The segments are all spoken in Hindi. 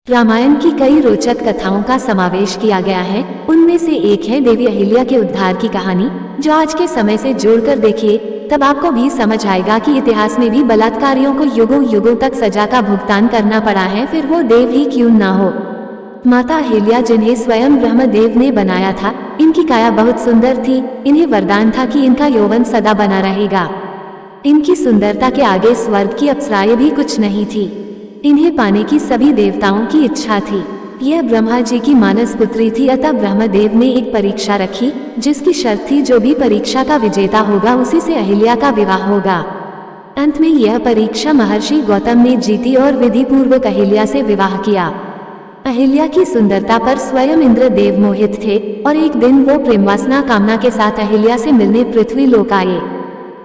रामायण की कई रोचक कथाओं का समावेश किया गया है। उनमें से एक है देवी अहिल्या के उद्धार की कहानी, जो आज के समय से जोड़कर देखिए, तब आपको भी समझ आएगा कि इतिहास में भी बलात्कारियों को युगों युगों तक सजा का भुगतान करना पड़ा है, फिर वो देव ही क्यों ना हो। माता अहिल्या, जिन्हें स्वयं ब्रह्मदेव ने बनाया था, इनकी काया बहुत सुंदर थी। इन्हें वरदान था कि इनका यौवन सदा बना रहेगा। इनकी सुंदरता के आगे स्वर्ग की अप्सराएं भी कुछ नहीं थी। इन्हें पाने की सभी देवताओं की इच्छा थी। यह ब्रह्मा जी की मानस पुत्री थी, अतः ब्रह्मदेव ने एक परीक्षा रखी, जिसकी शर्त थी जो भी परीक्षा का विजेता होगा उसी से अहिल्या का विवाह होगा। अंत में यह परीक्षा महर्षि गौतम ने जीती और विधि पूर्वक अहिल्या से विवाह किया। अहिल्या की सुंदरता पर स्वयं इंद्रदेव मोहित थे और एक दिन वो प्रेमवासना कामना के साथ अहिल्या से मिलने पृथ्वी लोक आए।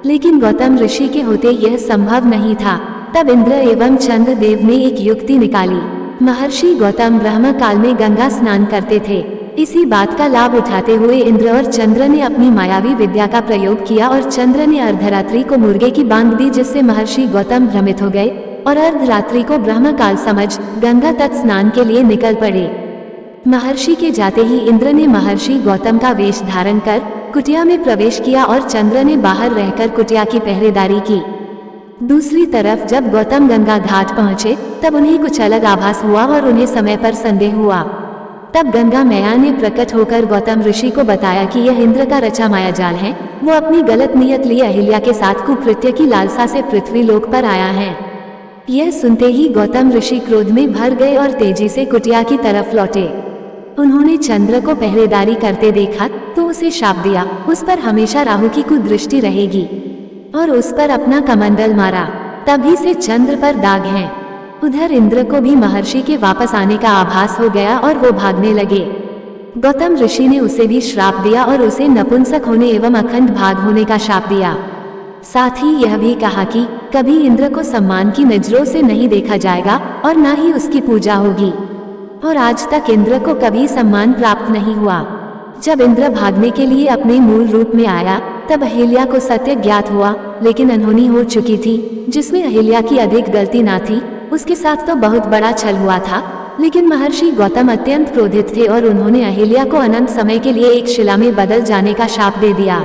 लेकिन गौतम ऋषि के होते यह संभव नहीं था। तब इंद्र एवं चंद्रदेव ने एक युक्ति निकाली। महर्षि गौतम ब्रह्म काल में गंगा स्नान करते थे। इसी बात का लाभ उठाते हुए इंद्र और चंद्र ने अपनी मायावी विद्या का प्रयोग किया और चंद्र ने अर्धरात्रि को मुर्गे की बांध दी, जिससे महर्षि गौतम भ्रमित हो गए और अर्धरात्रि को ब्रह्म काल समझ गंगा तट स्नान के लिए निकल पड़े। महर्षि के जाते ही इंद्र ने महर्षि गौतम का वेश धारण कर कुटिया में प्रवेश किया और चंद्र ने बाहर रहकर कुटिया की पहरेदारी की। दूसरी तरफ जब गौतम गंगा घाट पहुंचे, तब उन्हें कुछ अलग आभास हुआ और उन्हें समय पर संदेह हुआ। तब गंगा मैया ने प्रकट होकर गौतम ऋषि को बताया कि यह इंद्र का रचा माया जाल है। वो अपनी गलत नियत लिए अहिल्या के साथ कुकृत्य की लालसा से पृथ्वी लोक पर आया है। यह सुनते ही गौतम ऋषि क्रोध में भर गए और तेजी से कुटिया की तरफ लौटे। उन्होंने चंद्र को पहरेदारी करते देखा तो उसे शाप दिया, उस पर हमेशा राहु की कुदृष्टि रहेगी, और उस पर अपना कमंडल मारा। तभी से चंद्र पर दाग हैं। उधर इंद्र को भी महर्षि के वापस आने का आभास हो गया और वो भागने लगे। गौतम ऋषि ने उसे भी श्राप दिया और उसे नपुंसक होने एवं अखंड भाग होने का शाप दिया। साथ ही यह भी कहा कि कभी इंद्र को सम्मान की नजरों से नहीं देखा जाएगा और न ही उसकी पूजा होगी। और आज तक इंद्र को कभी सम्मान प्राप्त नहीं हुआ। जब इंद्र भागने के लिए अपने मूल रूप में आया, तब अहिल्या को सत्य ज्ञात हुआ, लेकिन अनहोनी हो चुकी थी। जिसमें अहिल्या की अधिक गलती ना थी, उसके साथ तो बहुत बड़ा छल हुआ था। लेकिन महर्षि गौतम अत्यंत क्रोधित थे और उन्होंने अहिल्या को अनंत समय के लिए एक शिला में बदल जाने का शाप दे दिया।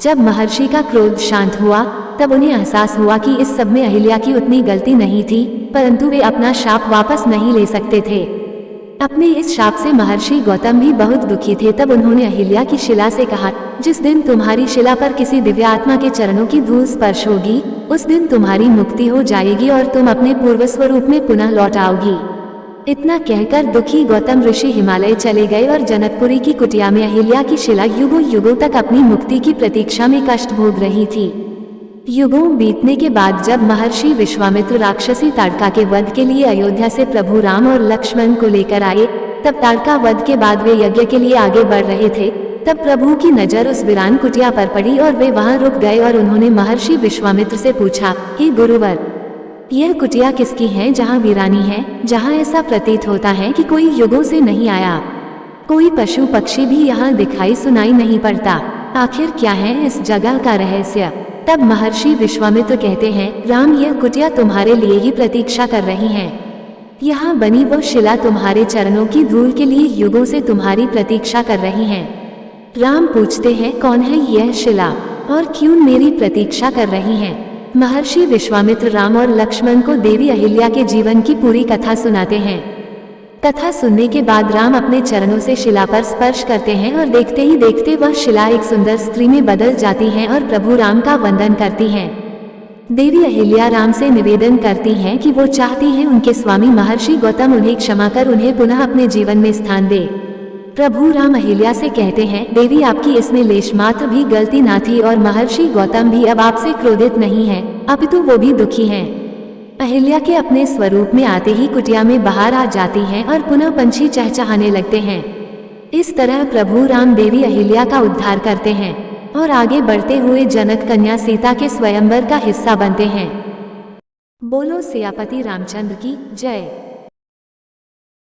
जब महर्षि का क्रोध शांत हुआ, तब उन्हें एहसास हुआ कि इस सब में अहिल्या की उतनी गलती नहीं थी, परंतु वे अपना शाप वापस नहीं ले सकते थे। अपने इस शाप से महर्षि गौतम भी बहुत दुखी थे। तब उन्होंने अहिल्या की शिला से कहा, जिस दिन तुम्हारी शिला पर किसी दिव्य आत्मा के चरणों की धूल स्पर्श होगी, उस दिन तुम्हारी मुक्ति हो जाएगी और तुम अपने पूर्व स्वरूप में पुनः लौट आओगी। इतना कहकर दुखी गौतम ऋषि हिमालय चले गए और जनकपुरी की कुटिया में अहिल्या की शिला युगों युगों तक अपनी मुक्ति की प्रतीक्षा में कष्ट भोग रही थी। युगों बीतने के बाद जब महर्षि विश्वामित्र राक्षसी ताड़का के वध के लिए अयोध्या से प्रभु राम और लक्ष्मण को लेकर आए, तब ताड़का वध के बाद वे यज्ञ के लिए आगे बढ़ रहे थे। तब प्रभु की नजर उस वीरान कुटिया पर पड़ी और वे वहां रुक गए और उन्होंने महर्षि विश्वामित्र से पूछा, हे गुरुवर, यह कुटिया किसकी है जहाँ वीरानी है, जहाँ ऐसा प्रतीत होता है कि कोई युगों से नहीं आया, कोई पशु पक्षी भी यहाँ दिखाई सुनाई नहीं पड़ता। आखिर क्या है इस जगह का रहस्य? तब महर्षि विश्वामित्र कहते हैं, राम, यह कुटिया तुम्हारे लिए ही प्रतीक्षा कर रही है। यहाँ बनी वो शिला तुम्हारे चरणों की धूल के लिए युगों से तुम्हारी प्रतीक्षा कर रही है। राम पूछते हैं, कौन है यह शिला और क्यों मेरी प्रतीक्षा कर रही है? महर्षि विश्वामित्र राम और लक्ष्मण को देवी अहिल्या के जीवन की पूरी कथा सुनाते हैं। कथा सुनने के बाद राम अपने चरणों से शिला पर स्पर्श करते हैं और देखते ही देखते वह शिला एक सुंदर स्त्री में बदल जाती है और प्रभु राम का वंदन करती हैं। देवी अहिल्या राम से निवेदन करती हैं कि वो चाहती हैं उनके स्वामी महर्षि गौतम उन्हें क्षमा कर उन्हें पुनः अपने जीवन में स्थान दे। प्रभु राम अहिल्या से कहते हैं, देवी, आपकी इसमें लेश मात्र भी गलती ना थी और महर्षि गौतम भी अब आपसे क्रोधित नहीं है, अपितु वो भी दुखी हैं। अहिल्या के अपने स्वरूप में आते ही कुटिया में बाहर आ जाती हैं और पुनः पंछी चहचहाने लगते हैं। इस तरह प्रभु राम देवी अहिल्या का उद्धार करते हैं और आगे बढ़ते हुए जनक कन्या सीता के स्वयंवर का हिस्सा बनते हैं। बोलो सियापति रामचंद्र की जय।